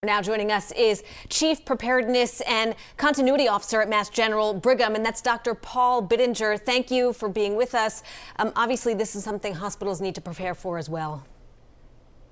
Now joining us is Chief Preparedness and Continuity Officer at Mass General Brigham, and that's Dr. Paul Bittinger. Thank you for being with us. Obviously, this is something hospitals need to prepare for as well.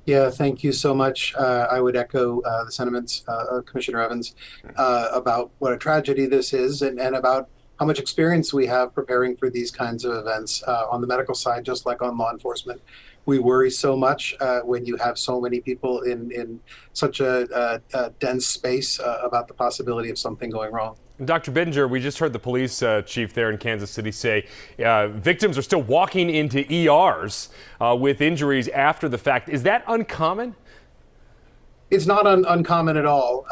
Yeah, thank you so much. I would echo the sentiments of Commissioner Evans about what a tragedy this is and about how much experience we have preparing for these kinds of events on the medical side, just like on law enforcement. We worry so much when you have so many people in such a dense space about the possibility of something going wrong. Dr. Bittinger, we just heard the police chief there in Kansas City say victims are still walking into ERs with injuries after the fact. Is that uncommon? It's not uncommon at all.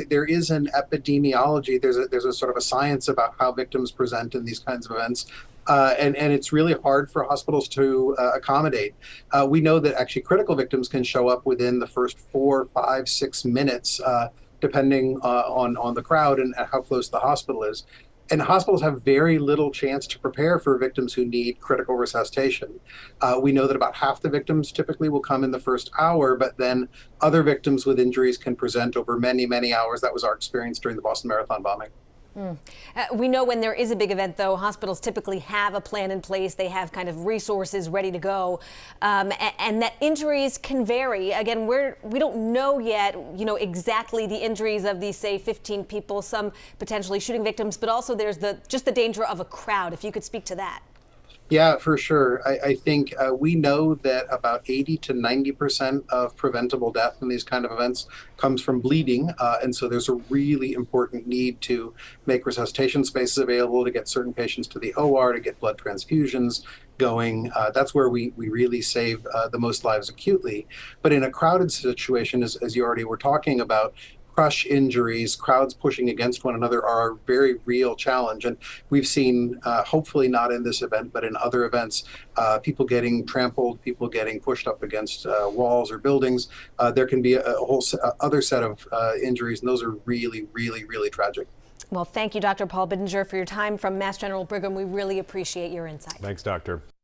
There is an epidemiology. There's a sort of a science about how victims present in these kinds of events. And it's really hard for hospitals to accommodate. We know that actually critical victims can show up within the first 4, 5, 6 minutes, depending on the crowd and how close the hospital is. And hospitals have very little chance to prepare for victims who need critical resuscitation. We know that about half the victims typically will come in the first hour, but then other victims with injuries can present over many, many hours. That was our experience during the Boston Marathon bombing. We know when there is a big event, though, hospitals typically have a plan in place. They have kind of resources ready to go, and that injuries can vary. Again, we don't know yet, exactly the injuries of these, say, 15 people, some potentially shooting victims, but also there's just the danger of a crowd. If you could speak to that. Yeah, for sure. I think we know that about 80 to 90% of preventable death in these kind of events comes from bleeding. And so there's a really important need to make resuscitation spaces available, to get certain patients to the OR, to get blood transfusions going. That's where we really save the most lives acutely. But in a crowded situation, as you already were talking about, crush injuries, crowds pushing against one another are a very real challenge. And we've seen, hopefully not in this event, but in other events, people getting trampled, people getting pushed up against walls or buildings. There can be a whole other set of injuries, and those are really, really, really tragic. Well, thank you, Dr. Paul Bittinger, for your time from Mass General Brigham. We really appreciate your insight. Thanks, Doctor.